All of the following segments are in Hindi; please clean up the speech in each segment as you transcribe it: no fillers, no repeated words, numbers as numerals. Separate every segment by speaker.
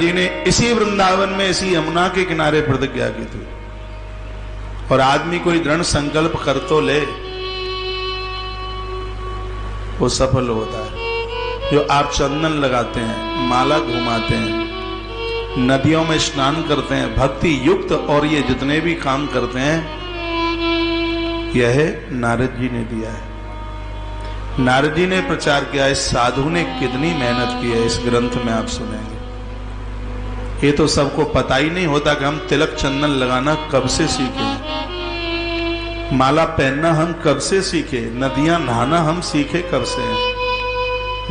Speaker 1: जी ने इसी वृंदावन में इसी यमुना के किनारे प्रतिज्ञा की थी। और आदमी कोई दृढ़ संकल्प कर तो ले, वो सफल होता है। जो आप चंदन लगाते हैं, माला घुमाते हैं, नदियों में स्नान करते हैं, भक्ति युक्त और ये जितने भी काम करते हैं, यह नारद जी ने दिया है। नारद जी ने प्रचार किया। इस साधु ने कितनी मेहनत की है, इस ग्रंथ में आप सुनेंगे। ये तो सबको पता ही नहीं होता कि हम तिलक चंदन लगाना कब से सीखे, माला पहनना हम कब से सीखे, नदियां नहाना हम सीखे कब से।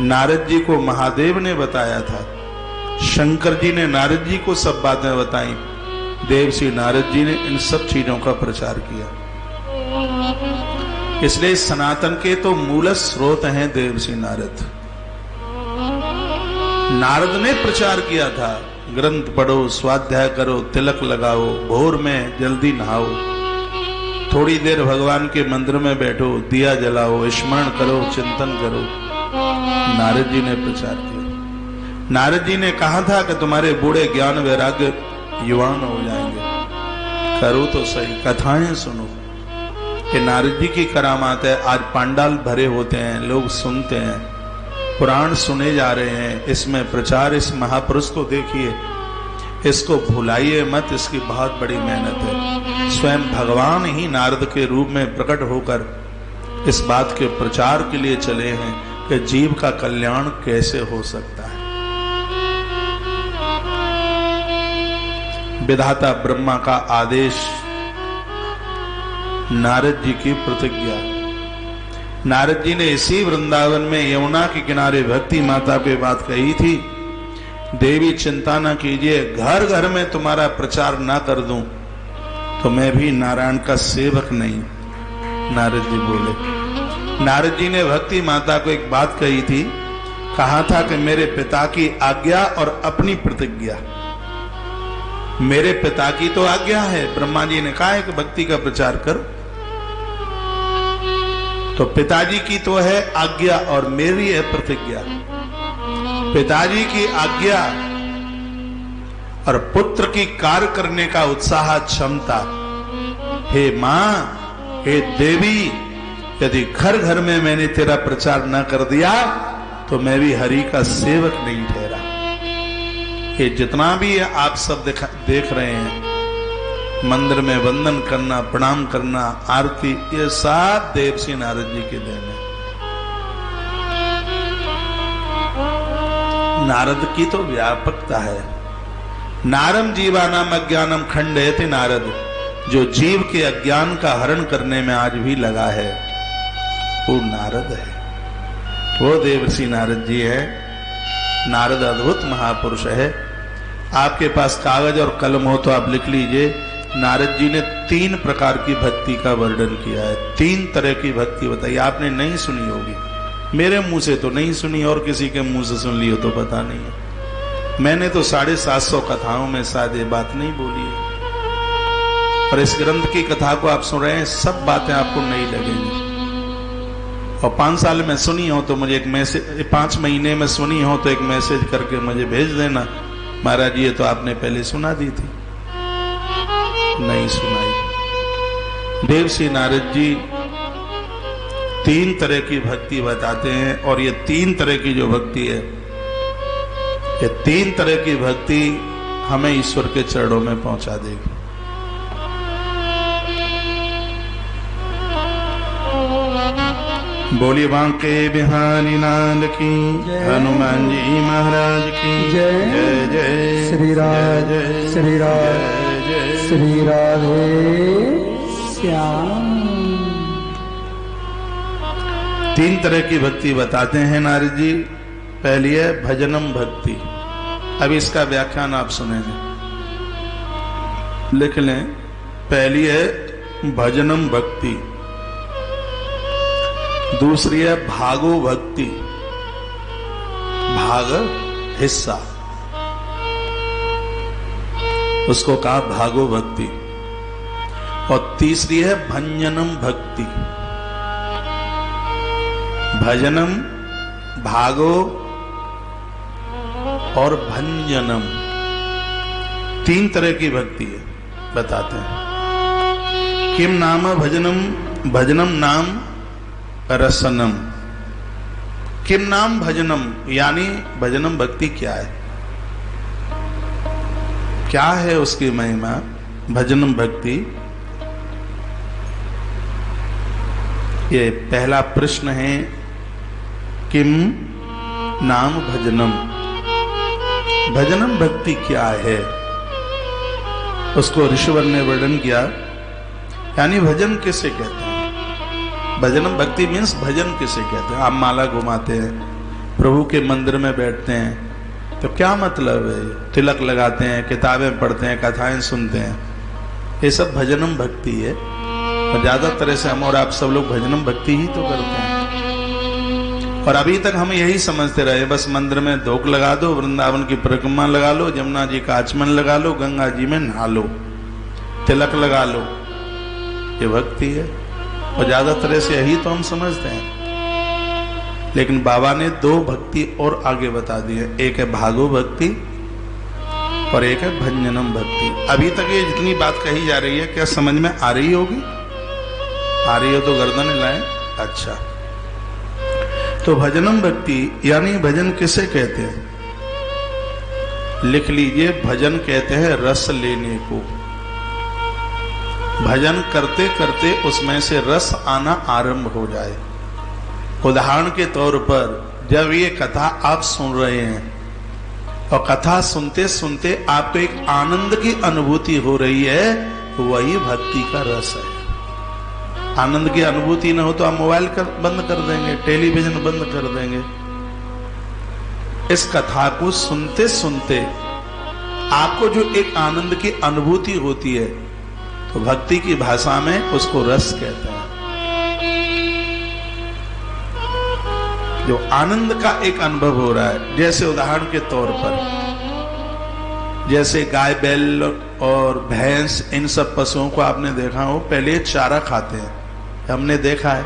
Speaker 1: नारद जी को महादेव ने बताया था, शंकर जी ने नारद जी को सब बातें बताई, देवर्षि नारद जी ने इन सब चीजों का प्रचार किया। इसलिए सनातन के तो मूल स्रोत हैं देवर्षि नारद। नारद ने प्रचार किया था, ग्रंथ पढ़ो, स्वाध्याय करो, तिलक लगाओ, भोर में जल्दी नहाओ, थोड़ी देर भगवान के मंदिर में बैठो, दिया जलाओ, स्मरण करो, चिंतन करो। नारद जी ने प्रचार किया। नारद जी ने कहा था कि तुम्हारे बूढ़े ज्ञान वैराग्य युवान हो जाएंगे, करो तो सही, कथाएं सुनो। कि नारद जी की करामात है। आज पांडाल भरे होते हैं, लोग सुनते हैं, पुराण सुने जा रहे हैं, इसमें प्रचार। इस महापुरुष को देखिए, इसको भुलाइए मत, इसकी बहुत बड़ी मेहनत है। स्वयं भगवान ही नारद के रूप में प्रकट होकर इस बात के प्रचार के लिए चले हैं कि जीव का कल्याण कैसे हो सकता है। विधाता ब्रह्मा का आदेश, नारद जी की प्रतिज्ञा। नारद जी ने इसी वृंदावन में यमुना के किनारे भक्ति माता पे बात कही थी, देवी चिंता न कीजिए, घर घर में तुम्हारा प्रचार ना कर दूं तो मैं भी नारायण का सेवक नहीं। नारद जी बोले। नारद जी ने भक्ति माता को एक बात कही थी, कहा था कि मेरे पिता की आज्ञा और अपनी प्रतिज्ञा। मेरे पिता की तो आज्ञा है, ब्रह्मा जी ने कहा है कि भक्ति का प्रचार करो, तो पिताजी की तो है आज्ञा और मेरी है प्रतिज्ञा। पिताजी की आज्ञा और पुत्र की कार्य करने का उत्साह, क्षमता। हे मां, हे देवी, यदि घर घर में मैंने तेरा प्रचार न कर दिया तो मैं भी हरि का सेवक नहीं ठहरा। ये जितना भी आप सब देख रहे हैं, मंदिर में वंदन करना, प्रणाम करना, आरती, ये सब देवर्षि नारद जी के देन है। नारद की तो व्यापकता है। नारम जीवानाम अज्ञानम खंडयति नारद, जो जीव के अज्ञान का हरण करने में आज भी लगा है, वो नारद है, वो देवर्षि नारद जी है। नारद अद्भुत महापुरुष है। आपके पास कागज और कलम हो तो आप लिख लीजिए। नारद जी ने 3 प्रकार की भक्ति का वर्णन किया है, 3 तरह की भक्ति बताई। आपने नहीं सुनी होगी, मेरे मुंह से तो नहीं सुनी, और किसी के मुंह से सुन ली हो तो पता नहीं है। मैंने तो 750 कथाओं में शायद ये बात नहीं बोली है। और इस ग्रंथ की कथा को आप सुन रहे हैं, सब बातें आपको नहीं लगेंगी। और 5 साल में सुनी हो तो मुझे एक मैसेज, 5 महीने में सुनी हो तो एक मैसेज करके मुझे भेज देना, महाराज ये तो आपने पहले सुना दी थी, नहीं सुनाई। देवर्षि नारद जी 3 तरह की भक्ति बताते हैं, और ये 3 तरह की जो भक्ति है, ये 3 तरह की भक्ति हमें ईश्वर के चरणों में पहुंचा देगी। बोलिए बांके बिहारी लाल की, हनुमान जी महाराज की जय। जय जय
Speaker 2: श्री राम, श्री राम, श्री राधे श्याम।
Speaker 1: 3 तरह की भक्ति बताते हैं नारद जी। पहली है भजनम भक्ति। अब इसका व्याख्यान आप सुनेंगे, लिख लें। पहली है भजनम भक्ति, दूसरी है भागो भक्ति, भाग हिस्सा, उसको कहा भागो भक्ति। और तीसरी है भंजनम भक्ति। भजनम, भागो और भंजनम, तीन तरह की भक्ति है, बताते हैं। किम नाम भजनम, भजनम नाम रसनम। किम नाम भजनम, यानी भजनम भक्ति क्या है, क्या है उसकी महिमा। भजनम भक्ति, ये पहला प्रश्न है। किम नाम भजनम, भजनम भक्ति क्या है, उसको ऋषिवर ने वर्णन किया। यानी भजन किसे कहते हैं, भजनम भक्ति मीन्स भजन किसे कहते हैं। आप माला घुमाते हैं, प्रभु के मंदिर में बैठते हैं, तो क्या मतलब है, तिलक लगाते हैं, किताबें पढ़ते हैं, कथाएं सुनते हैं, ये सब भजनम भक्ति है। और ज्यादातर से हम और आप सब लोग भजनम भक्ति ही तो करते हैं। और अभी तक हम यही समझते रहे, बस मंदिर में धोख लगा दो, वृंदावन की परिक्रमा लगा लो, जमुना जी का आचमन लगा लो, गंगा जी में नहा लो, तिलक लगा लो, ये भक्ति है। और ज्यादातर से यही तो हम समझते हैं। लेकिन बाबा ने दो भक्ति और आगे बता दी है, एक है भागो भक्ति और एक है भंजनम भक्ति। अभी तक ये जितनी बात कही जा रही है, क्या समझ में आ रही होगी? आ रही हो तो गर्दन हिलाएं। अच्छा, तो भजनम भक्ति यानी भजन किसे कहते हैं, लिख लीजिए। भजन कहते हैं रस लेने को। भजन करते करते उसमें से रस आना आरंभ हो जाए। उदाहरण के तौर पर जब ये कथा आप सुन रहे हैं और कथा सुनते सुनते आपको एक आनंद की अनुभूति हो रही है, वही भक्ति का रस है। आनंद की अनुभूति न हो तो आप मोबाइल बंद कर देंगे, टेलीविजन बंद कर देंगे। इस कथा को सुनते सुनते आपको जो एक आनंद की अनुभूति होती है, तो भक्ति की भाषा में उसको रस कहते हैं। जो आनंद का एक अनुभव हो रहा है, जैसे उदाहरण के तौर पर जैसे गाय बैल और भैंस, इन सब पशुओं को आपने देखा हो, पहले चारा खाते हैं, हमने देखा है,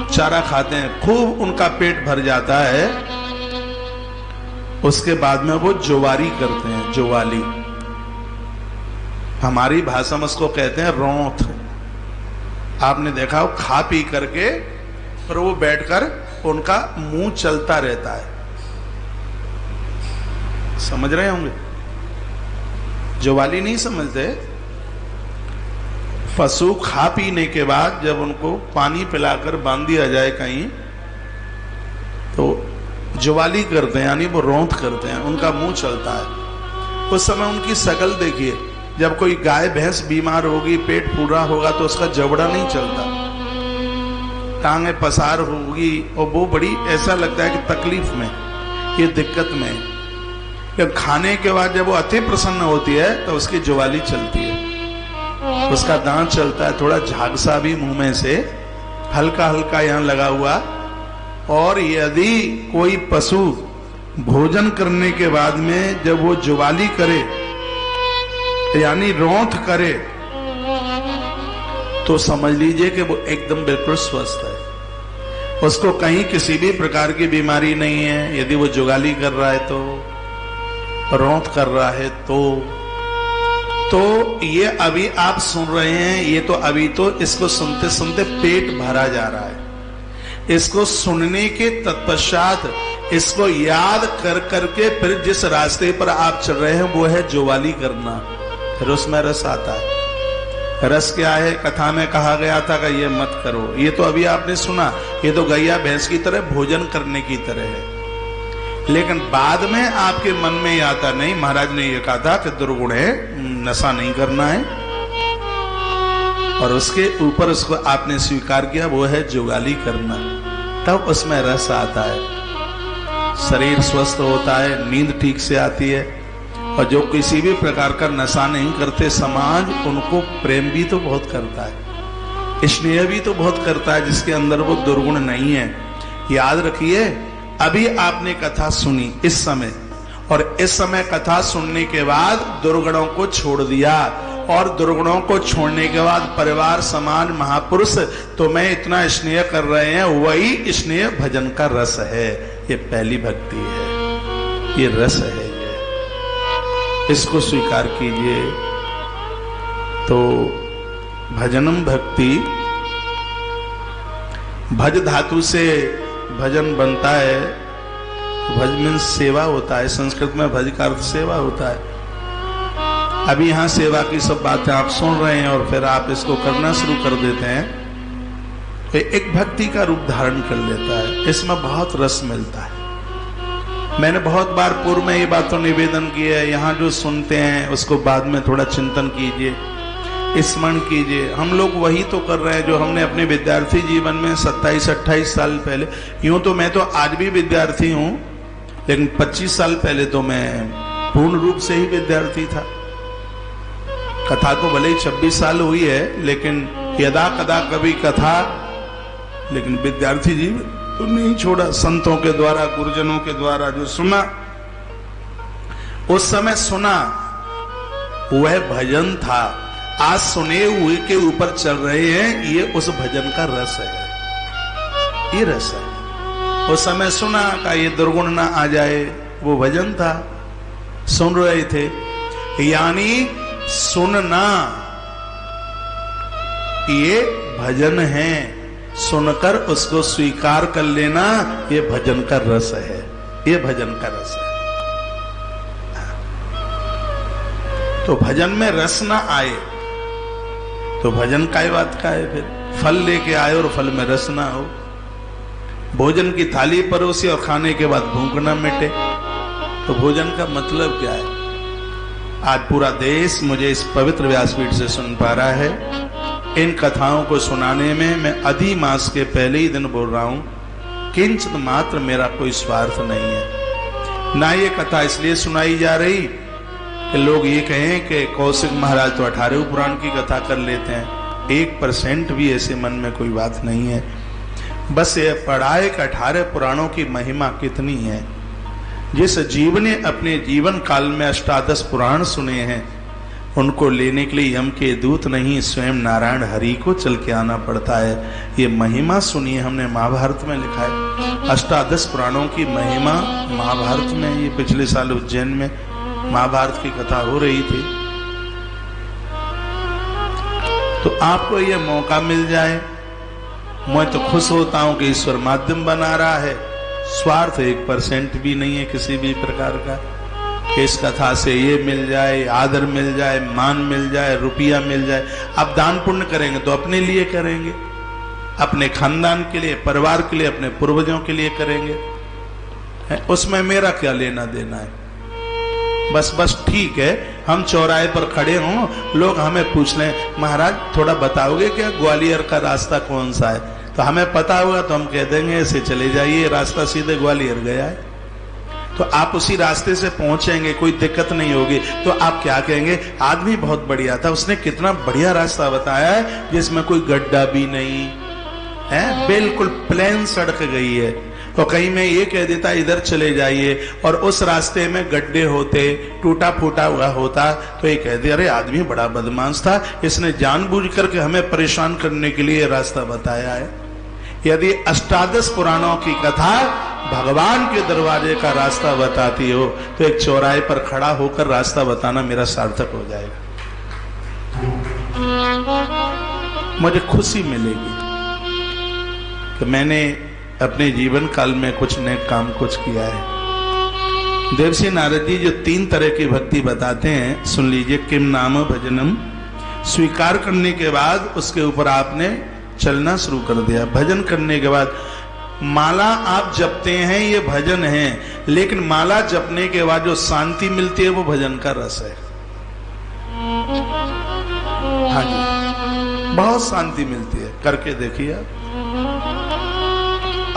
Speaker 1: चारा खाते हैं, खूब उनका पेट भर जाता है, उसके बाद में वो जुवारी करते हैं। जुवाली हमारी भाषा में उसको कहते हैं रौंथ। आपने देखा हो, खा पी करके फिर वो बैठकर उनका मुंह चलता रहता है, समझ रहे होंगे। जुवाली नहीं समझते। पशु खा पीने के बाद जब उनको पानी पिलाकर बांध दिया जाए कहीं, तो जुवाली करते हैं, यानी वो रौंथ करते हैं, उनका मुंह चलता है। उस समय उनकी शकल देखिए, जब कोई गाय भैंस बीमार होगी, पेट पूरा होगा, तो उसका जबड़ा नहीं चलता, टांगे पसार होगी, और वो बड़ी ऐसा लगता है कि तकलीफ में, ये दिक्कत में। जब खाने के बाद जब वो अति प्रसन्न होती है, तो उसकी जुवाली चलती है, उसका दांत चलता है, थोड़ा झागसा भी मुंह में से हल्का हल्का यहां लगा हुआ। और यदि कोई पशु भोजन करने के बाद में जब वो जुवाली करे, यानी रौंथ करे, तो समझ लीजिए कि वो एकदम बिल्कुल स्वस्थ है, उसको कहीं किसी भी प्रकार की बीमारी नहीं है। यदि वो जुगाली कर रहा है, तो रौंथ कर रहा है, तो ये अभी आप सुन रहे हैं, ये तो अभी तो इसको सुनते सुनते पेट भरा जा रहा है। इसको सुनने के तत्पश्चात इसको याद कर करके फिर जिस रास्ते पर आप चल रहे हैं, वो है जुवाली करना, फिर उसमें रस आता है। रस क्या है? कथा में कहा गया था कि ये मत करो, ये तो अभी आपने सुना, ये तो गैया भैंस की तरह भोजन करने की तरह है। लेकिन बाद में आपके मन में ये आता, नहीं, महाराज ने ये कहा था कि दुर्गुण है, नशा नहीं करना है, और उसके ऊपर उसको आपने स्वीकार किया, वो है जुगाली करना। तब उसमें रस आता है, शरीर स्वस्थ होता है, नींद ठीक से आती है। और जो किसी भी प्रकार का नशा नहीं करते, समाज उनको प्रेम भी तो बहुत करता है, स्नेह भी तो बहुत करता है, जिसके अंदर वो दुर्गुण नहीं है। याद रखिए, अभी आपने कथा सुनी इस समय, और इस समय कथा सुनने के बाद दुर्गुणों को छोड़ दिया, और दुर्गुणों को छोड़ने के बाद परिवार, समाज, महापुरुष तुम्हें इतना स्नेह कर रहे हैं, वही स्नेह भजन का रस है। ये पहली भक्ति है, ये रस है। इसको स्वीकार कीजिए। तो भजनम भक्ति, भज धातु से भजन बनता है। भज मीन्स सेवा होता है, संस्कृत में भज का अर्थ सेवा होता है। अभी यहाँ सेवा की सब बातें आप सुन रहे हैं और फिर आप इसको करना शुरू कर देते हैं, तो एक भक्ति का रूप धारण कर लेता है। इसमें बहुत रस मिलता है। मैंने बहुत बार पूर्व में ये बातों निवेदन किया है, यहाँ जो सुनते हैं उसको बाद में थोड़ा चिंतन कीजिए, स्मरण कीजिए। हम लोग वही तो कर रहे हैं जो हमने अपने विद्यार्थी जीवन में 27-28 साल पहले, यूं तो मैं तो आज भी विद्यार्थी हूं, लेकिन 25 साल पहले तो मैं पूर्ण रूप से ही विद्यार्थी था। कथा को भले ही 26 साल हुई है, लेकिन यदा कदा कभी कथा, लेकिन विद्यार्थी जीवन तो नहीं छोड़ा। संतों के द्वारा, गुरुजनों के द्वारा जो सुना, उस समय सुना वह भजन था। आज सुने हुए के ऊपर चल रहे हैं, ये उस भजन का रस है, ये रस है। उस समय सुना का ये दुर्गुण ना आ जाए, वो भजन था, सुन रहे थे। यानी सुनना ये भजन है, सुनकर उसको स्वीकार कर लेना ये भजन का रस है, ये भजन का रस है। तो भजन में रस ना आए तो भजन काय बात का है। फिर फल लेके आए और फल में रस ना हो। भोजन की थाली परोसी और खाने के बाद भूख ना मिटे, तो भोजन का मतलब क्या है। आज पूरा देश मुझे इस पवित्र व्यासपीठ से सुन पा रहा है। इन कथाओं को सुनाने में मैं अधिमास के पहले ही दिन बोल रहा हूं, किंचित मात्र मेरा कोई स्वार्थ नहीं है। ना ये कथा इसलिए सुनाई जा रही कि लोग ये कहें कि कौशिक महाराज तो 18 पुराण की कथा कर लेते हैं। 1% भी ऐसे मन में कोई बात नहीं है। बस ये पढ़ाए कि 18 पुराणों की महिमा कितनी है। जिस जीव ने अपने जीवन काल में अष्टादश पुराण सुने हैं, उनको लेने के लिए यम के दूत नहीं, स्वयं नारायण हरि को चल के आना पड़ता है। ये महिमा सुनिए, हमने महाभारत में लिखा है। अष्टादश पुराणों की महिमा महाभारत में, ये पिछले साल उज्जैन में महाभारत की कथा हो रही थी। तो आपको ये मौका मिल जाए, मैं तो खुश होता हूं कि ईश्वर माध्यम बना रहा है। स्वार्थ 1% भी नहीं है किसी भी प्रकार का। इस कथा से ये मिल जाए, आदर मिल जाए, मान मिल जाए, रुपया मिल जाए। आप दान पुण्य करेंगे तो अपने लिए करेंगे, अपने खानदान के लिए, परिवार के लिए, अपने पूर्वजों के लिए करेंगे। उसमें मेरा क्या लेना देना है। बस ठीक है, हम चौराहे पर खड़े हों, लोग हमें पूछ लें, महाराज थोड़ा बताओगे क्या ग्वालियर का रास्ता कौन सा है, तो हमें पता होगा तो हम कह देंगे ऐसे चले जाइए, रास्ता सीधे ग्वालियर गया है। तो आप उसी रास्ते से पहुंचेंगे, कोई दिक्कत नहीं होगी। तो आप क्या कहेंगे, आदमी बहुत बढ़िया था, उसने कितना बढ़िया रास्ता बताया है जिसमें कोई गड्ढा भी नहीं है, बिल्कुल प्लेन सड़क गई है। तो कहीं मैं ये कह देता इधर चले जाइए और उस रास्ते में गड्ढे होते, टूटा फूटा हुआ होता, तो ये कहते अरे आदमी बड़ा बदमाश था, इसने जानबूझ करके हमें परेशान करने के लिए रास्ता बताया है। यदि अष्टादश पुराणों की कथा भगवान के दरवाजे का रास्ता बताती हो, तो एक चौराहे पर खड़ा होकर रास्ता बताना मेरा सार्थक हो जाएगा। मुझे खुशी मिलेगी कि मैंने अपने जीवन काल में कुछ नेक काम कुछ किया है। देवर्षि नारद जी जो 3 तरह की भक्ति बताते हैं, सुन लीजिए। किम नाम भजनम, स्वीकार करने के बाद उसके ऊपर आपने चलना शुरू कर दिया। भजन करने के बाद माला आप जपते हैं, ये भजन है, लेकिन माला जपने के बाद जो शांति मिलती है वो भजन का रस है। हाँ जी, बहुत शांति मिलती है, करके देखिए आप,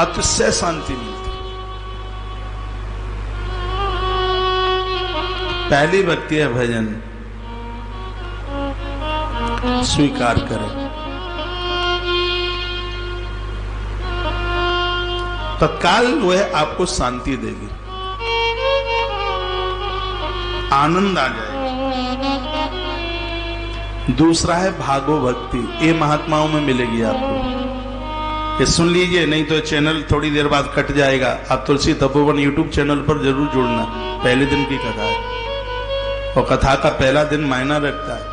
Speaker 1: अतिशय शांति मिलती है। पहली भक्ति है भजन, स्वीकार करें। तत्काल वह आपको शांति देगी, आनंद आ जाएगा। दूसरा है भागो भक्ति, ये महात्माओं में मिलेगी आपको। ये सुन लीजिए, नहीं तो चैनल थोड़ी देर बाद कट जाएगा। आप तुलसी तपोवन यूट्यूब चैनल पर जरूर जुड़ना, पहले दिन की कथा है। और कथा का पहला दिन मायना रखता है।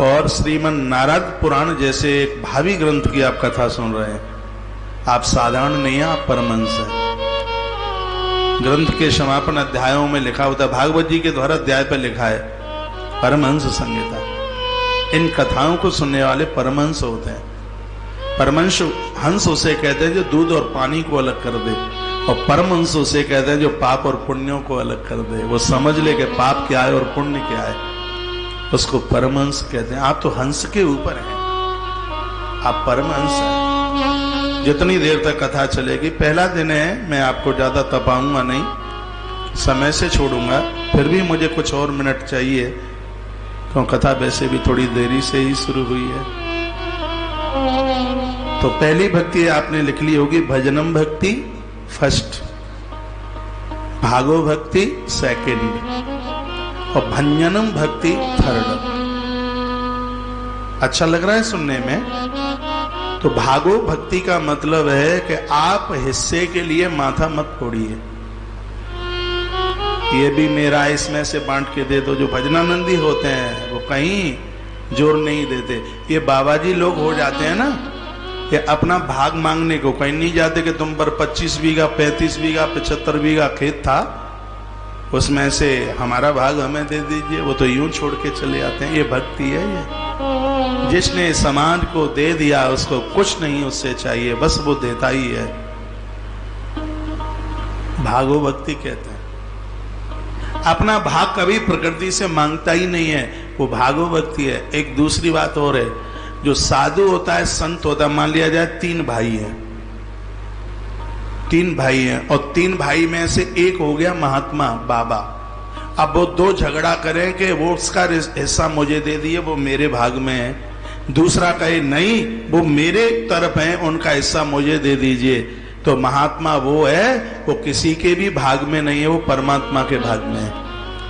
Speaker 1: और श्रीमन नारद पुराण जैसे एक भावी ग्रंथ की आप कथा सुन रहे हैं। आप साधारण नहीं हैं, आप परमहंस हैं। ग्रंथ के समापन अध्यायों में लिखा होता है, भागवत जी के द्वारा अध्याय पर लिखा है परमहंस संहिता। इन कथाओं को सुनने वाले परमहंस होते हैं। परमहंस हंस उसे कहते हैं जो दूध और पानी को अलग कर दे, और परमहंस उसे कहते हैं जो पाप और पुण्यों को अलग कर दे। वो समझ ले कि पाप क्या है और पुण्य क्या है, उसको परमहंस कहते हैं। आप तो हंस के ऊपर हैं, आप परमहंस हैं। जितनी देर तक कथा चलेगी, पहला दिन है, मैं आपको ज्यादा तपाऊंगा नहीं, समय से छोड़ूंगा। फिर भी मुझे कुछ और मिनट चाहिए, क्योंकि कथा वैसे भी थोड़ी देरी से ही शुरू हुई है। तो पहली भक्ति आपने लिख ली होगी, भजनम भक्ति फर्स्ट, भागो भक्ति सेकंड, और भंजनम भक्ति थर्ड। अच्छा लग रहा है सुनने में? तो भागो भक्ति का मतलब है कि आप हिस्से के लिए माथा मत फोड़िए, ये भी मेरा, इसमें से बांट के दे दो। जो भजनानंदी होते हैं वो कहीं जोर नहीं देते। ये बाबा जी लोग हो जाते हैं ना, ये अपना भाग मांगने को कहीं नहीं जाते कि तुम पर 25 बीघा 35 बीघा 75 बीघा खेत था, उसमें से हमारा भाग हमें दे दीजिए। वो तो यूं छोड़ के चले आते हैं। ये भक्ति है। ये जिसने समाज को दे दिया उसको कुछ नहीं उससे चाहिए, बस वो देता ही है। भागो भक्ति कहते हैं। अपना भाग कभी प्रकृति से मांगता ही नहीं है, वो भागो भक्ति है। एक दूसरी बात और है, जो साधु होता है, संत होता है, मान लिया जाए 3 भाई हैं, 3 भाई हैं, और 3 भाई में से एक हो गया महात्मा बाबा। अब वो 2 झगड़ा करें कि वो उसका हिस्सा मुझे दे दिए, वो मेरे भाग में है। दूसरा कहे नहीं, वो मेरे तरफ है, उनका हिस्सा मुझे दे दीजिए। तो महात्मा वो है, वो किसी के भी भाग में नहीं है, वो परमात्मा के भाग में है।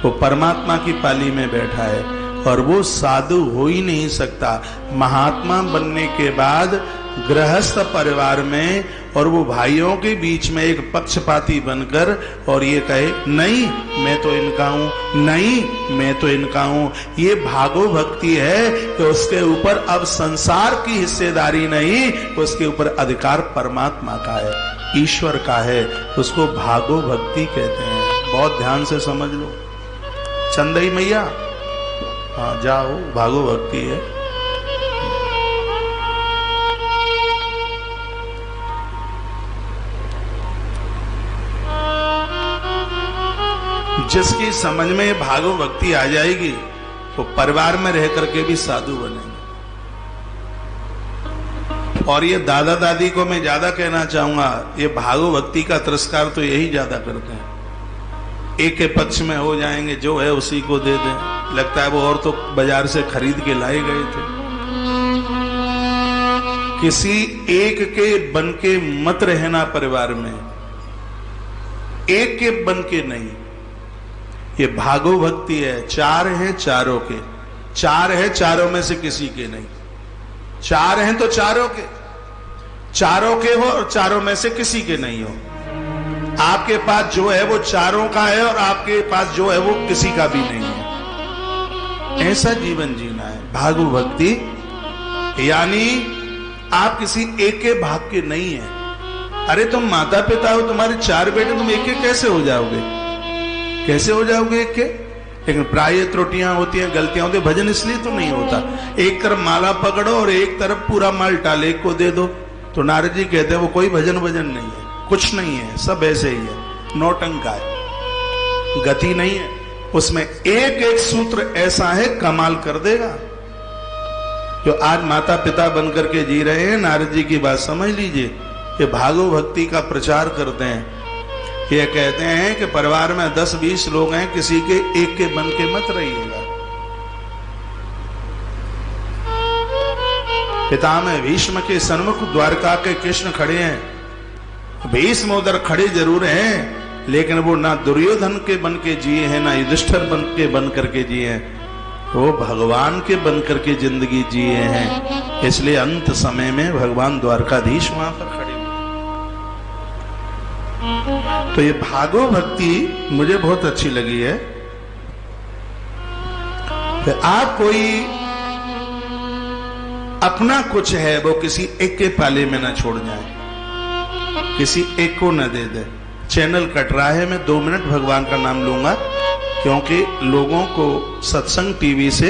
Speaker 1: वो परमात्मा की पाली में बैठा है, और वो साधु हो ही नहीं सकता। महात्मा बनने के बाद गृहस्थ परिवार में और वो भाइयों के बीच में एक पक्षपाती बनकर और ये कहे नहीं मैं तो इनका हूं, नहीं मैं तो इनका हूं, ये भागो भक्ति है कि उसके ऊपर अब संसार की हिस्सेदारी नहीं, उसके ऊपर अधिकार परमात्मा का है, ईश्वर का है। उसको भागो भक्ति कहते हैं। बहुत ध्यान से समझ लो। चंदई मैया, हाँ जाओ, भागो भक्ति है। जिसकी समझ में भागो भक्ति आ जाएगी वो परिवार में रह करके भी साधु बनेंगे। और ये दादा दादी को मैं ज्यादा कहना चाहूंगा, ये भागो भक्ति का तिरस्कार तो यही ज्यादा करते हैं। एक के पक्ष में हो जाएंगे, जो है उसी को दे दें, लगता है वो और तो बाजार से खरीद के लाए गए थे। किसी एक के बन के मत रहना परिवार में, एक के बन के नहीं। ये भागो भक्ति है। 4 हैं, चारों के 4 है, चारों में से किसी के नहीं। 4 हैं तो चारों के हो और चारों में से किसी के नहीं हो। आपके पास जो है वो चारों का है और आपके पास जो है वो किसी का भी नहीं है। ऐसा जीवन जीना है भागो भक्ति, यानी आप किसी एक के भाग के नहीं है। अरे तुम माता पिता हो, तुम्हारे 4 बेटे, तुम एक के कैसे हो जाओगे? कैसे हो जाओगे एक के? लेकिन प्राय त्रुटियां होती हैं, गलतियां होती हैं। भजन इसलिए तो नहीं होता। एक तरफ माला पकड़ो और एक तरफ पूरा माल टाले को दे दो। तो नारद जी कहते हैं वो कोई भजन नहीं है, कुछ नहीं है, सब ऐसे ही है, नौटंका है, गति नहीं है उसमें। एक एक सूत्र ऐसा है कमाल कर देगा। जो आज माता पिता बनकर के जी रहे हैं, नारद जी की बात समझ लीजिए, ये भागो भक्ति का प्रचार करते हैं। ये कहते हैं कि परिवार में 10-20 लोग हैं, किसी के एक के बन के मत रहिएगा। पितामह भीष्म के सन्मुख द्वारका के कृष्ण खड़े हैं। भीष्म उधर खड़े जरूर हैं, लेकिन वो ना दुर्योधन के बन के जिए हैं, ना युधिष्ठिर बन करके जिए हैं, वो भगवान के बन करके जिंदगी जिए हैं। इसलिए अंत समय में भगवान द्वारकाधीश वहां पर खड़े। तो ये भागो भक्ति मुझे बहुत अच्छी लगी है। फिर आप कोई अपना कुछ है वो किसी एक के पाले में ना छोड़ जाए, किसी एक को न दे दे। चैनल कट रहा है, मैं 2 मिनट भगवान का नाम लूंगा, क्योंकि लोगों को सत्संग टीवी से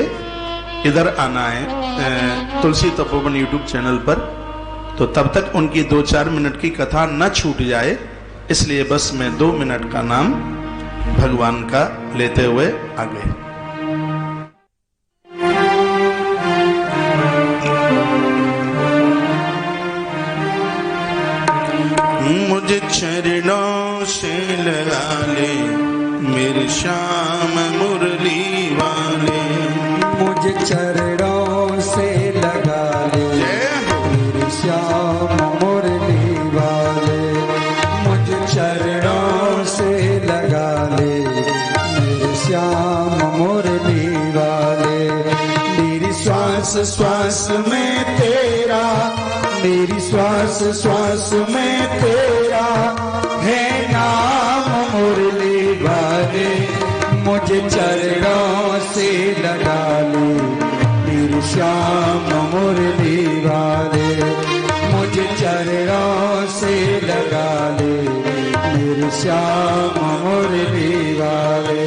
Speaker 1: इधर आना है तुलसी तपोवन यूट्यूब चैनल पर, तो तब तक उनकी 2-4 मिनट की कथा न छूट जाए, इसलिए बस मैं 2 मिनट का नाम भगवान का लेते हुए आगे। मुझे चरणों से लगा ले मेरे श्याम मुरली वाले,
Speaker 2: मुझे चरणों से लगा ले मेरे श्याम मुरली वाले, मुझे चरणों से लगा ले मेरे श्याम मुरली वाले। मेरी श्वास श्वास में तेरा, मेरी श्वास श्वास में तेरा है नाम मुरली वाले, मुझे चरणों से लगा ले मेरे श्याम मुरली वाले, मुझे चरणों से लगा ले मेरे श्याम मुरली वाले।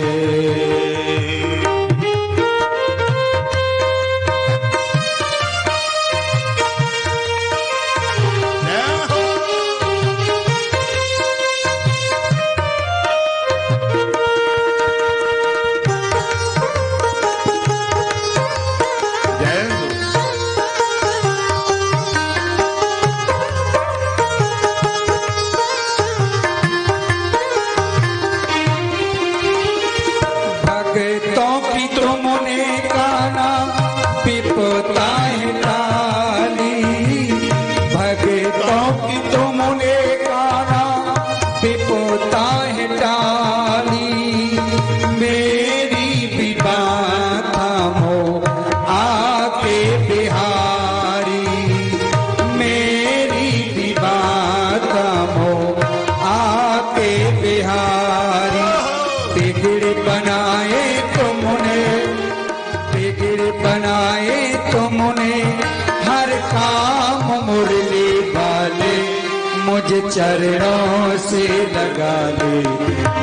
Speaker 2: चरणों से लगा ले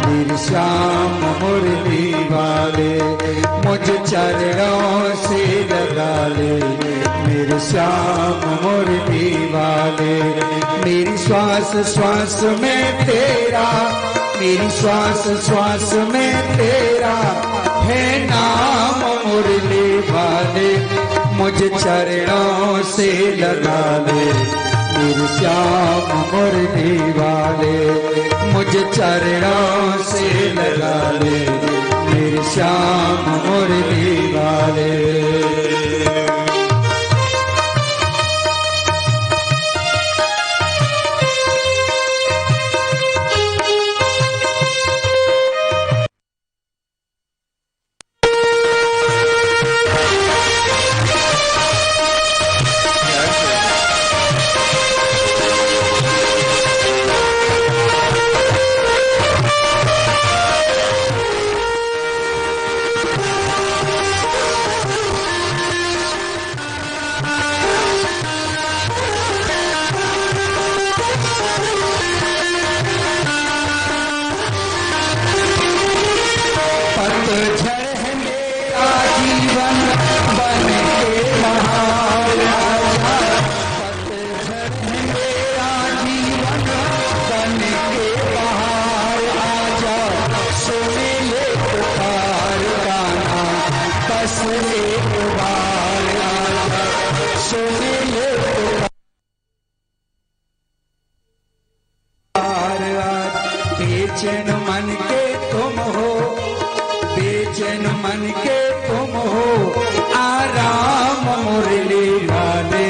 Speaker 2: मेरे श्याम मुरली वाले, मुझे चरणों से लगा ले मेरे श्याम मुरली वाले। मेरी श्वास श्वास में तेरा, मेरी श्वास श्वास में तेरा है नाम मुरली वाले, मुझे चरणों से लगा ले मेरे श्याम मुरली वाले, मुझे चरणों से लगा ले मेरे श्याम मुरली वाले। बेचैन मन के तुम हो, बेचैन मन के तुम हो, आराम मुरली वाले,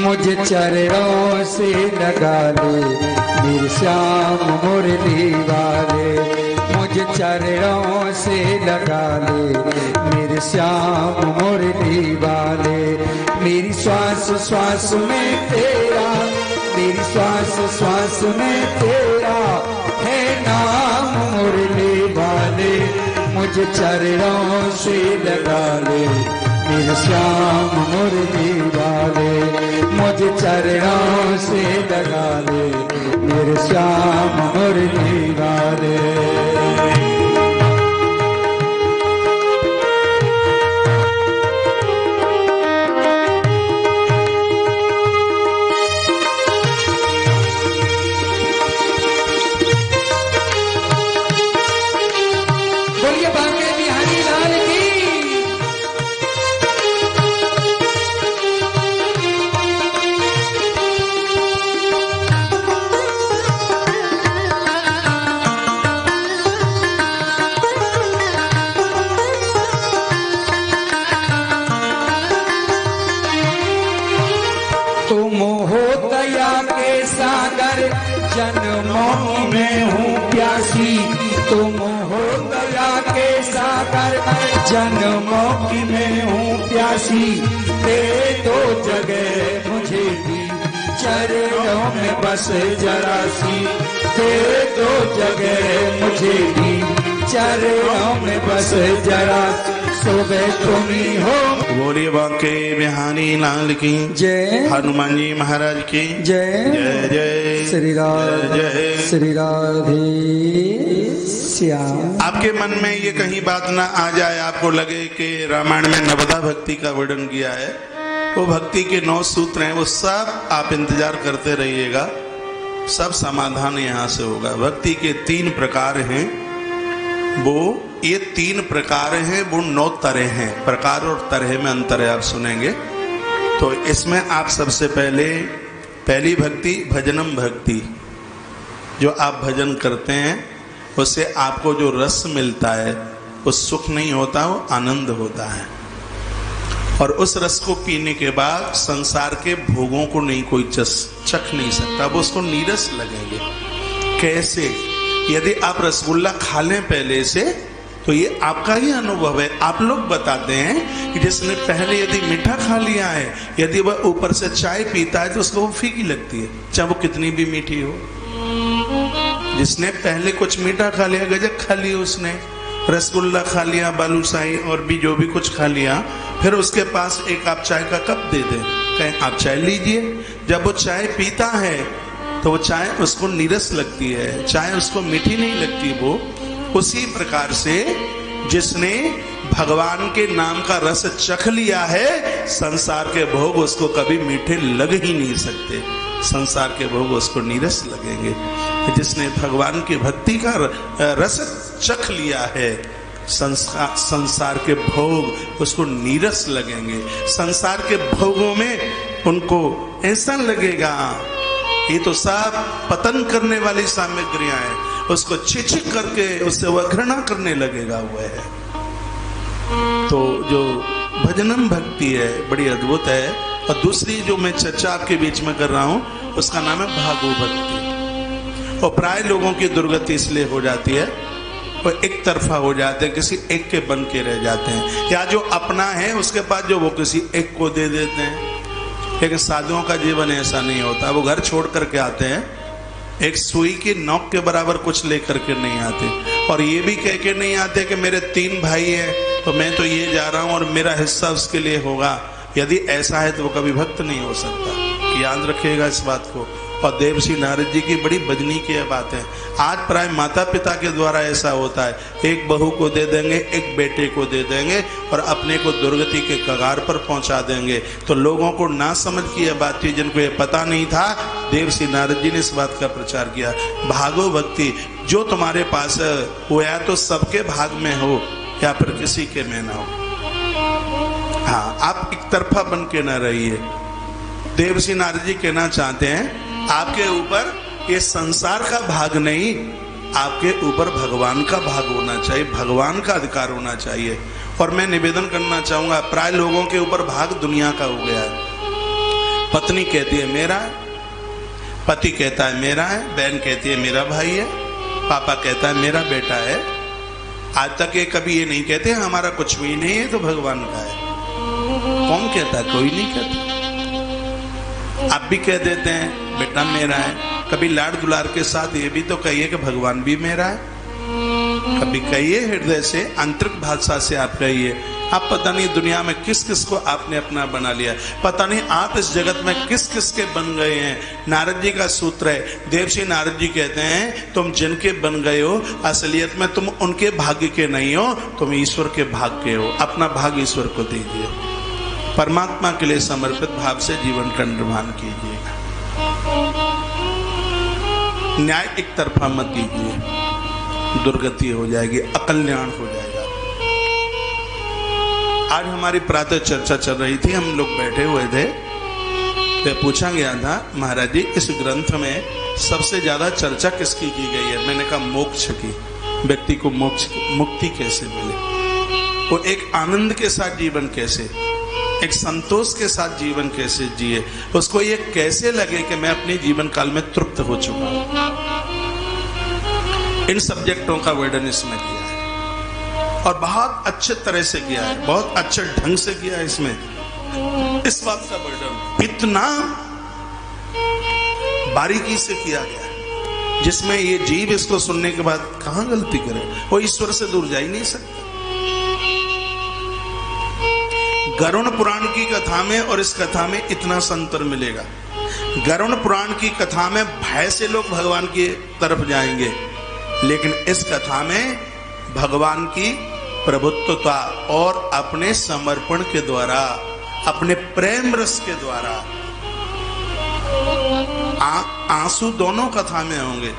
Speaker 2: मुझे चरणों से लगा ले मेरे श्याम मुरली वाले, मुझे चरणों से लगा ले मेरे श्याम मुरली वाले। मेरी श्वास श्वास में तेरा, मेरी श्वास श्वास में तेरा है नाम मुरली वाले, मुझे मुझे चरणों से लगा ले मेरे श्याम मुरली वाले, मुझे चरणों से लगा ले मेरे श्याम मुरली वाले। जन्मों की मैं हूँ प्यासी, तुम हो दया के सागर, जन्मों की मैं हूँ प्यासी, दे दो जगह मुझे भी चरणों में बस जरा सी, दे दो जगह मुझे भी चरणों में बस जरा, सुबह तुम ही हो।
Speaker 1: बोलिए बांके बिहारी लाल की
Speaker 2: जय,
Speaker 1: हनुमान जी महाराज की
Speaker 2: जय,
Speaker 1: जय जय
Speaker 2: श्री राधे श्री राधे श्याम।
Speaker 1: आपके मन में ये कहीं बात ना आ जाए, आपको लगे कि रामायण में नवदा भक्ति का वर्णन किया है, वो भक्ति के 9 सूत्र हैं, वो सब आप इंतजार करते रहिएगा, सब समाधान यहाँ से होगा। भक्ति के 3 प्रकार हैं, वो ये 3 प्रकार हैं, वो 9 तरह हैं। प्रकार और तरह में अंतर है, आप सुनेंगे। तो इसमें आप सबसे पहली भक्ति भजनम भक्ति, जो आप भजन करते हैं उससे आपको जो रस मिलता है वो सुख नहीं होता, वो आनंद होता है। और उस रस को पीने के बाद संसार के भोगों को नहीं कोई चख नहीं सकता, वो उसको नीरस लगेंगे। कैसे? यदि आप रसगुल्ला खा लें पहले से तो ये आपका ही अनुभव है। आप लोग बताते हैं कि जिसने पहले यदि मीठा खा लिया है, यदि वह ऊपर से चाय पीता है तो उसको वो फीकी लगती है, चाहे वो कितनी भी मीठी हो। जिसने पहले कुछ मीठा खा लिया, गजक खा लिया, उसने रसगुल्ला खा लिया, बालूशाही और भी जो भी कुछ खा लिया, फिर उसके पास एक आप चाय का कप दे दें, कहें आप चाय लीजिए, जब वो चाय पीता है तो वो चाय उसको नीरस लगती है, चाय उसको मीठी नहीं लगती। वो उसी प्रकार से जिसने भगवान के नाम का रस चख लिया है, संसार के भोग उसको कभी मीठे लग ही नहीं सकते, संसार के भोग उसको नीरस लगेंगे। जिसने भगवान की भक्ति का रस चख लिया है, संसार के भोग उसको नीरस लगेंगे। संसार के भोगों में उनको ऐसा लगेगा ये तो सब पतन करने वाली सामग्रियां हैं, उसको छिछक करके उससे वह घृणा करने लगेगा। वह है तो जो भजनम भक्ति है बड़ी अद्भुत है। और दूसरी जो मैं चर्चा आपके बीच में कर रहा हूं उसका नाम है भागो भक्ति। और प्राय लोगों की दुर्गति इसलिए हो जाती है, वो एक तरफा हो जाते हैं, किसी एक के बन के रह जाते हैं, या जो अपना है उसके पास जो वो किसी एक को दे देते हैं। लेकिन साधुओं का जीवन ऐसा नहीं होता, वो घर छोड़ करके आते हैं, एक सुई की नोक के बराबर कुछ लेकर के नहीं आते, और ये भी कह के नहीं आते कि मेरे 3 भाई हैं तो मैं तो ये जा रहा हूं और मेरा हिस्सा उसके लिए होगा। यदि ऐसा है तो वो कभी भक्त नहीं हो सकता, याद रखिएगा इस बात को। और देवसी नारद जी की बड़ी बजनी की बात है। आज प्राय माता पिता के द्वारा ऐसा होता है, एक बहू को दे देंगे, एक बेटे को दे देंगे और अपने को दुर्गति के कगार पर पहुंचा देंगे। तो लोगों को ना समझ की यह बात थी, जिनको ये पता नहीं था, देवसी नारद जी ने इस बात का प्रचार किया। भागो भक्ति, जो तुम्हारे पास है वो या तो सबके भाग में हो या फिर किसी के में ना हो। हाँ, आप एक तरफा बन के ना रहिए। देवसी नारद जी कहना चाहते हैं आपके ऊपर ये संसार का भाग नहीं, आपके ऊपर भगवान का भाग होना चाहिए, भगवान का अधिकार होना चाहिए। और मैं निवेदन करना चाहूंगा, प्राय लोगों के ऊपर भाग दुनिया का हो गया है। पत्नी कहती है मेरा है, पति कहता है मेरा है, बहन कहती है मेरा भाई है, पापा कहता है मेरा बेटा है। आज तक ये कभी ये नहीं कहते हमारा कुछ भी नहीं है तो भगवान का है। कौन कहता है? कोई नहीं कहता। आप भी कह देते हैं बेटा मेरा है। कभी लाड दुलार के साथ ये भी तो कहिए कि भगवान भी मेरा है। कभी कहिए हृदय से, आंतरिक भाषा से आप कहिए। आप पता नहीं दुनिया में किस किस को आपने अपना बना लिया, पता नहीं आप इस जगत में किस किस के बन गए हैं। नारद जी का सूत्र है, देवर्षि नारद जी कहते हैं तुम जिनके बन गए हो असलियत में तुम उनके भाग्य के नहीं हो, तुम ईश्वर के भाग्य के हो। अपना भाग ईश्वर को दीजिए, परमात्मा के लिए समर्पित भाव से जीवन का निर्माण कीजिएगा। न्याय एक तरफा मत कीजिए, दुर्गति हो जाएगी, अकल्याण हो जाएगा। आज हमारी प्रातः चर्चा चल रही थी, हम लोग बैठे हुए थे, तो पूछा गया था महाराज जी इस ग्रंथ में सबसे ज्यादा चर्चा किसकी की गई है? मैंने कहा मोक्ष की। व्यक्ति को मोक्ष मुक्ति कैसे मिले, वो एक आनंद के साथ जीवन कैसे, एक संतोष के साथ जीवन कैसे जिए, उसको ये कैसे लगे कि मैं अपने जीवन काल में तृप्त हो चुका हूं। इन सब्जेक्टों का वर्णन इसमें किया है और बहुत अच्छे तरह से किया है, बहुत अच्छे ढंग से किया है। इसमें इस बात का वर्णन इतना बारीकी से किया गया है जिसमें ये जीव इसको सुनने के बाद कहां गलती करे, वो ईश्वर से दूर जा ही नहीं सकता। गरुड़ पुराण की कथा में और इस कथा में इतना संतर मिलेगा। गरुड़ पुराण की कथा में भय से लोग भगवान की तरफ जाएंगे, लेकिन इस कथा में भगवान की प्रभुत्वता और अपने समर्पण के द्वारा, अपने प्रेम रस के द्वारा आंसू दोनों कथा में होंगे।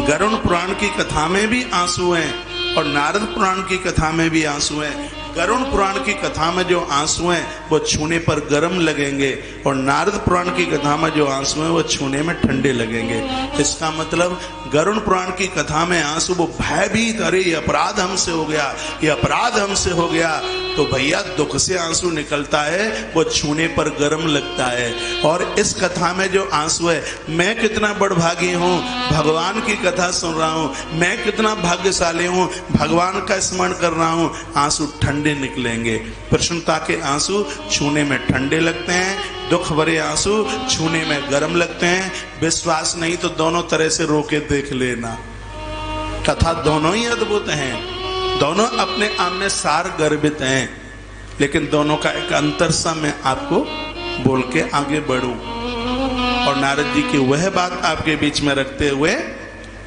Speaker 1: गरुड़ पुराण की कथा में भी आंसू हैं और नारद पुराण की कथा में भी आंसू हैं। गरुड़ पुराण की कथा में जो आंसू हैं वो छूने पर गर्म लगेंगे और नारद पुराण की कथा में जो आंसू हैं वो छूने में ठंडे लगेंगे। इसका मतलब गरुड़ पुराण की कथा में आंसू वो भयभीत, अरे ये अपराध हमसे हो गया, ये अपराध हमसे हो गया, तो भैया दुख से आंसू निकलता है, वो छूने पर गर्म लगता है। और इस कथा में जो आंसू है, मैं कितना बड़भागी हूँ, भगवान की कथा सुन रहा हूँ, मैं कितना भाग्यशाली हूँ, भगवान का स्मरण कर रहा हूँ, आंसू ठंडे निकलेंगे। प्रसन्नता के आंसू छूने में ठंडे लगते हैं, दुख भरे आंसू छूने में गर्म लगते हैं। विश्वास नहीं तो दोनों तरह से रोके देख लेना, कथा दोनों ही अद्भुत हैं, दोनों अपने आप में सार गर्भित हैं, लेकिन दोनों का एक अंतर सा मैं आपको बोल के आगे बढ़ूं और नारद जी की वह बात आपके बीच में रखते हुए,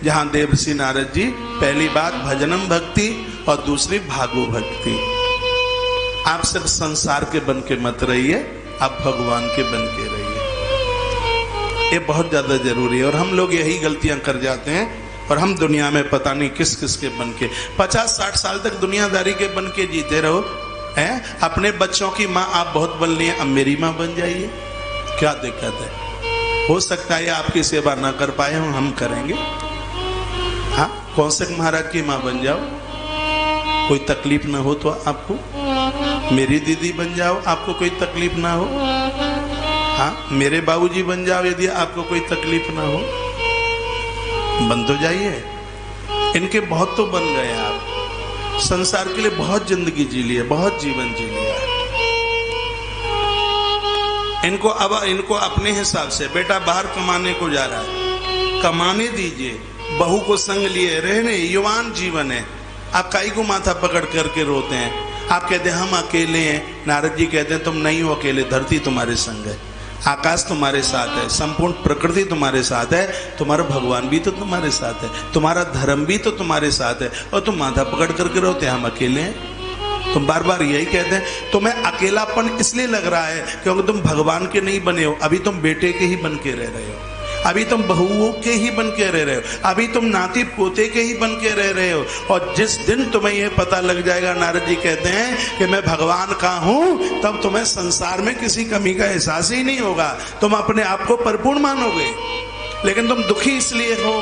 Speaker 1: जहां देवर्षि नारद जी पहली बात भजनम भक्ति और दूसरी भागो भक्ति। आप सिर्फ संसार के बन के मत रहिए, आप भगवान के बन के रहिए, ये बहुत ज्यादा जरूरी है। और हम लोग यही गलतियां कर जाते हैं और हम दुनिया में पता नहीं किस किस के बन के 50-60 साल तक दुनियादारी के बन के जीते रहो हैं। अपने बच्चों की माँ आप बहुत बन लिए, अब मेरी माँ बन जाइए, क्या दिक्कत है? हो सकता है आपकी सेवा ना कर पाए हम करेंगे। हाँ, कौशिक महाराज की माँ बन जाओ, कोई तकलीफ ना हो तो आपको, मेरी दीदी बन जाओ आपको कोई तकलीफ ना हो, हाँ मेरे बाबूजी बन जाओ यदि आपको कोई तकलीफ ना हो, बन तो जाइए। इनके बहुत तो बन गए आप, संसार के लिए बहुत जिंदगी जी ली है, बहुत जीवन जी लिया है। इनको अब इनको अपने हिसाब से, बेटा बाहर कमाने को जा रहा है, कमाने दीजिए, बहू को संग लिए रहने, युवान जीवन है। आप काई को माथा पकड़ करके रोते हैं? आप कहते हैं हम अकेले हैं, नारद जी कहते हैं तुम नहीं हो अकेले, धरती तुम्हारे संग है, आकाश तुम्हारे साथ है, संपूर्ण प्रकृति तुम्हारे साथ है, तुम्हारा भगवान भी तो तुम्हारे साथ है, तुम्हारा धर्म भी तो तुम्हारे साथ है, और तुम माथा पकड़ करके रोते हैं हम अकेले हैं। तुम बार बार यही कहते हैं, तुम्हें अकेलापन इसलिए लग रहा है क्योंकि तुम भगवान के नहीं बने हो, अभी तुम बेटे के ही बन के रह रहे हो, अभी तुम बहुओं के ही बन के रह रहे हो, अभी तुम नाती पोते के ही बन के रह रहे हो। और जिस दिन तुम्हें यह पता लग जाएगा, नारद जी कहते हैं कि मैं भगवान का हूं, तब तुम्हें संसार में किसी कमी का एहसास ही नहीं होगा, तुम अपने आप को परिपूर्ण मानोगे। लेकिन तुम दुखी इसलिए हो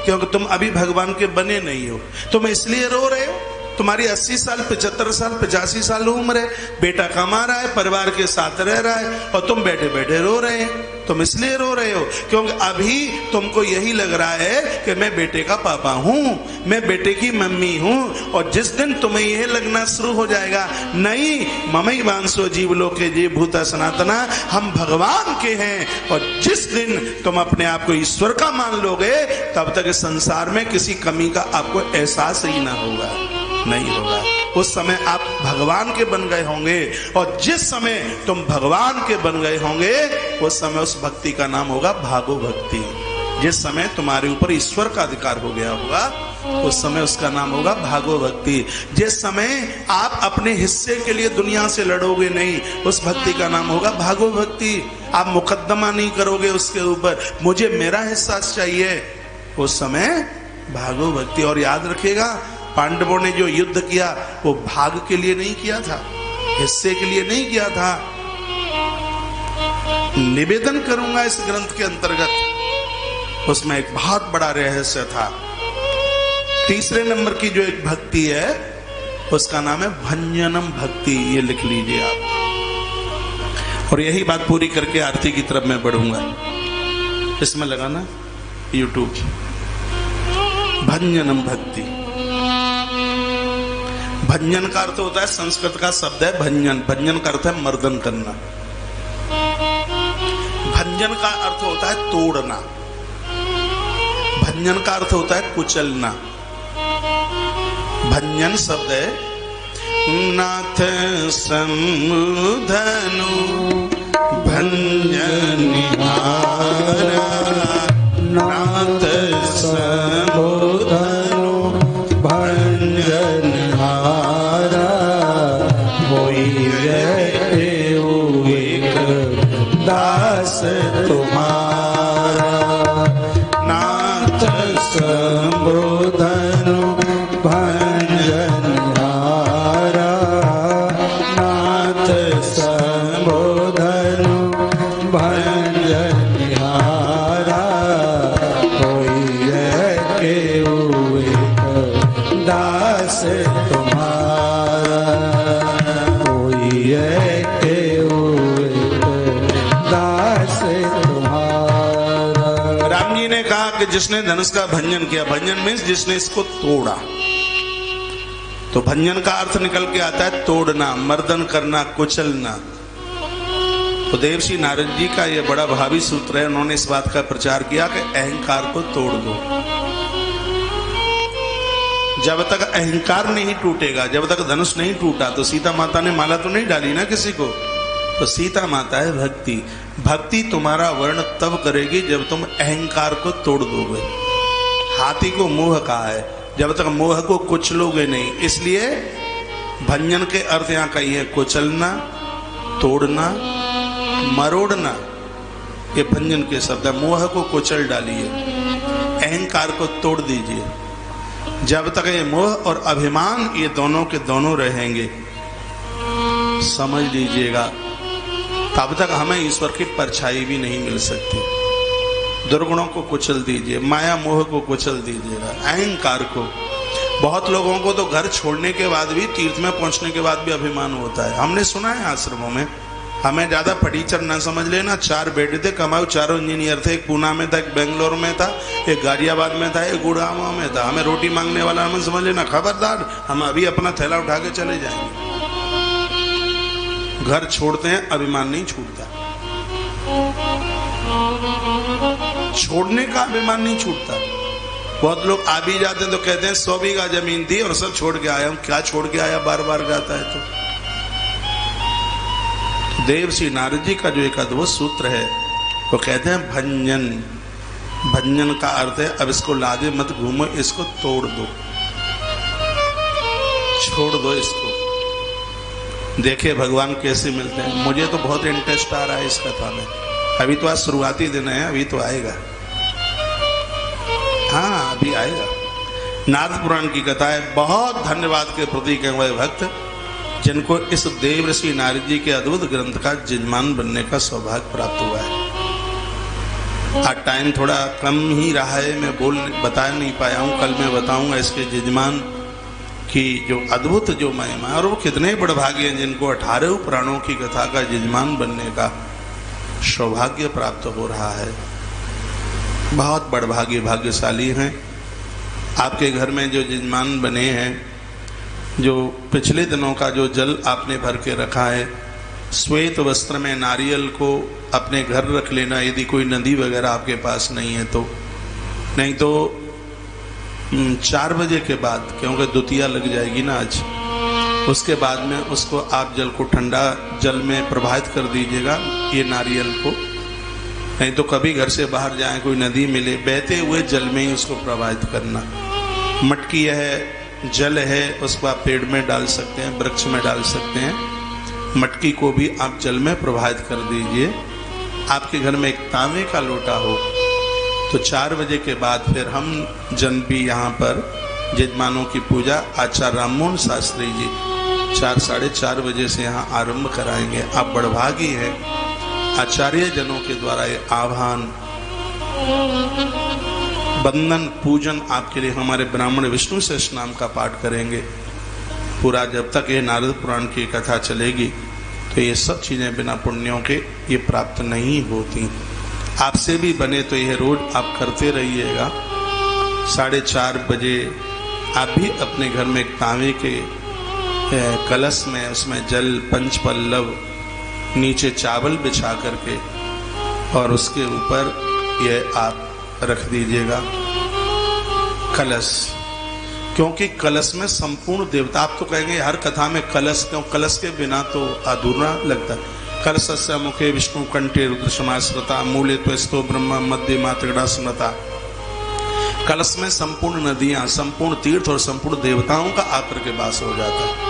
Speaker 1: क्योंकि तुम अभी भगवान के बने नहीं हो, तुम इसलिए रो रहे हो तुम्हारी 80 साल 75 साल 85 साल उम्र है, बेटा कमा रहा है, परिवार के साथ रह रहा है, और तुम बैठे बैठे रो रहे हैं। तुम इसलिए रो रहे हो क्योंकि अभी तुमको यही लग रहा है कि मैं बेटे का पापा हूं, मैं बेटे की मम्मी हूं। और जिस दिन तुम्हें यह लगना शुरू हो जाएगा, नहीं, ममई वांसो जीवलोके जीव भूता सनातना, हम भगवान के हैं, और जिस दिन तुम अपने आप को ईश्वर का मान लोगे, तब तक इस संसार में किसी कमी का आपको एहसास ही ना होगा, नहीं होगा। उस समय आप भगवान के बन गए होंगे, और जिस समय तुम भगवान के बन गए होंगे, उस समय उस भक्ति का नाम होगा भागो भक्ति। जिस समय तुम्हारे ऊपर ईश्वर का अधिकार हो गया होगा, उस समय उसका नाम होगा भागो भक्ति। जिस समय आप अपने हिस्से के लिए दुनिया से लड़ोगे नहीं, उस भक्ति का नाम होगा भागो भक्ति। आप मुकदमा नहीं करोगे उसके ऊपर, मुझे मेरा हिस्सा चाहिए, उस समय भागो भक्ति। और याद रखिएगा, पांडवों ने जो युद्ध किया वो भाग के लिए नहीं किया था, हिस्से के लिए नहीं किया था। निवेदन करूंगा इस ग्रंथ के अंतर्गत, उसमें एक बहुत बड़ा रहस्य था। तीसरे नंबर की जो एक भक्ति है, उसका नाम है भंजनम भक्ति। ये लिख लीजिए आप, और यही बात पूरी करके आरती की तरफ मैं बढ़ूंगा। इसमें लगाना यूट्यूब, भंजनम भक्ति। भंजन का अर्थ होता है, संस्कृत का शब्द है भंजन। भंजन का अर्थ है मर्दन करना। भंजन का अर्थ होता है तोड़ना। भंजन का अर्थ होता है कुचलना। भंजन शब्द है नाथ समुधनु भंजनिहारा, नाथ समुधनु भंजनिहारा, होई एक दास तुम्हारा, नाथ समुधनु भंजनिहारा, नाथ समुधनु भंजनिहारा, होई एक दास तुम्हारा, होई एक दास तुम्हारा। राम जी ने कहा कि जिसने धनुष का भंजन किया, भंजन मीन्स जिसने इसको तोड़ा, तो भंजन का अर्थ निकल के आता है तोड़ना, मर्दन करना, कुचलना। तो देवर्षि नारद जी का यह बड़ा भावी सूत्र है, उन्होंने इस बात का प्रचार किया कि अहंकार को तोड़ दो। जब तक अहंकार नहीं टूटेगा, जब तक धनुष नहीं टूटा, तो सीता माता ने माला तो नहीं डाली ना किसी को, तो सीता माता है भक्ति। भक्ति तुम्हारा वर्ण तब करेगी जब तुम अहंकार को तोड़ दोगे। हाथी को मोह कहा है, जब तक मोह को कुचलोगे नहीं। इसलिए भंजन के अर्थ यहाँ कही है कुचलना, तोड़ना, मरोड़ना, ये भंजन के शब्द है। मोह को कुचल डालिए, अहंकार को तोड़ दीजिए। जब तक ये मोह और अभिमान ये दोनों के दोनों रहेंगे, समझ लीजिएगा, तब तक हमें ईश्वर की परछाई भी नहीं मिल सकती। दुर्गुणों को कुचल दीजिए, माया मोह को कुचल दीजिएगा, अहंकार को। बहुत लोगों को तो घर छोड़ने के बाद भी, तीर्थ में पहुंचने के बाद भी अभिमान होता है। हमने सुना है आश्रमों में, हमें ज्यादा फटीचर ना समझ लेना। 4 बेटे थे, कमाऊ, चारों इंजीनियर थे। एक पूना में था, एक बेंगलोर में था, एक गाजियाबाद में था, एक गुड़गांव में था। हमें रोटी मांगने वाला हमें समझ लेना, खबरदार, हम अभी अपना थैला उठा के चले जाएंगे। घर छोड़ते हैं, अभिमान नहीं छूटता। छोड़ने का अभिमान नहीं छूटता। बहुत लोग आ भी जाते हैं तो कहते हैं 100 बीघा जमीन थी और सब छोड़ के आया हूं। क्या छोड़ के आया, बार बार गाता है तो। देवर्षि नारद जी का जो एक अद्भुत सूत्र है, वो कहते हैं भंजन। भंजन का अर्थ है अब इसको लादे मत घूमो, इसको तोड़ दो, छोड़ दो इसको। देखिए भगवान कैसे मिलते हैं। मुझे तो बहुत इंटरेस्ट आ रहा है इस कथा में। अभी तो आज शुरुआती दिन है, अभी तो आएगा। हाँ, अभी आएगा। नारद पुराण की कथा है। बहुत धन्यवाद के प्रतीक हैं वह भक्त जिनको इस देवर्षि नारद जी के अद्भुत ग्रंथ का यजमान बनने का सौभाग्य प्राप्त हुआ है। आज टाइम थोड़ा कम ही रहा है, मैं बता नहीं पाया हूँ। कल मैं बताऊंगा इसके यजमान कि जो अद्भुत जो महिमा, और वो कितने बड़भागी हैं जिनको 18 पुराणों की कथा का यजमान बनने का सौभाग्य प्राप्त हो रहा है। बहुत बड़भागी, भाग्यशाली हैं। आपके घर में जो यजमान बने हैं, जो पिछले दिनों का जो जल आपने भर के रखा है, श्वेत वस्त्र में नारियल को अपने घर रख लेना, यदि कोई नदी वगैरह आपके पास नहीं है तो। नहीं तो 4 बजे के बाद, क्योंकि द्वितीया लग जाएगी ना आज, उसके बाद में उसको आप जल को ठंडा जल में प्रवाहित कर दीजिएगा, ये नारियल को। नहीं तो कभी घर से बाहर जाए, कोई नदी मिले, बहते हुए जल में ही उसको प्रवाहित करना। मटकी है, जल है, उसको आप पेड़ में डाल सकते हैं, वृक्ष में डाल सकते हैं। मटकी को भी आप जल में प्रवाहित कर दीजिए। आपके घर में एक तांबे का लोटा हो तो 4 बजे के बाद फिर हम जन भी यहाँ पर यजमानों की पूजा आचार्य राममोहन शास्त्री जी 4 साढ़े 4 बजे से यहाँ आरंभ कराएंगे। आप बड़भागी हैं। आचार्य जनों के द्वारा ये आह्वान, बंदन, पूजन आपके लिए हमारे ब्राह्मण विष्णु सहस्त्र नाम का पाठ करेंगे। पूरा जब तक ये नारद पुराण की कथा चलेगी तो ये सब चीज़ें बिना पुण्यों के ये प्राप्त नहीं होती। आपसे भी बने तो यह रोज आप करते रहिएगा। 4:30 बजे आप भी अपने घर में एक तांबे के कलश में, उसमें जल, पंचपल्लव, नीचे चावल बिछा करके और उसके ऊपर यह आप रख दीजिएगा कलश। क्योंकि कलश में संपूर्ण देवता, आप तो कहेंगे हर कथा में कलश क्यों, कलश के बिना तो अधूरा लगता है। कलशस्य मुखे विष्णु कंठे रुद्र समाश्रिता, मूले त्वस्तो ब्रह्म मध्य मातृगणा स्मृता। कलश में संपूर्ण नदियां, संपूर्ण तीर्थ और संपूर्ण देवताओं का आकर के वास हो जाता है।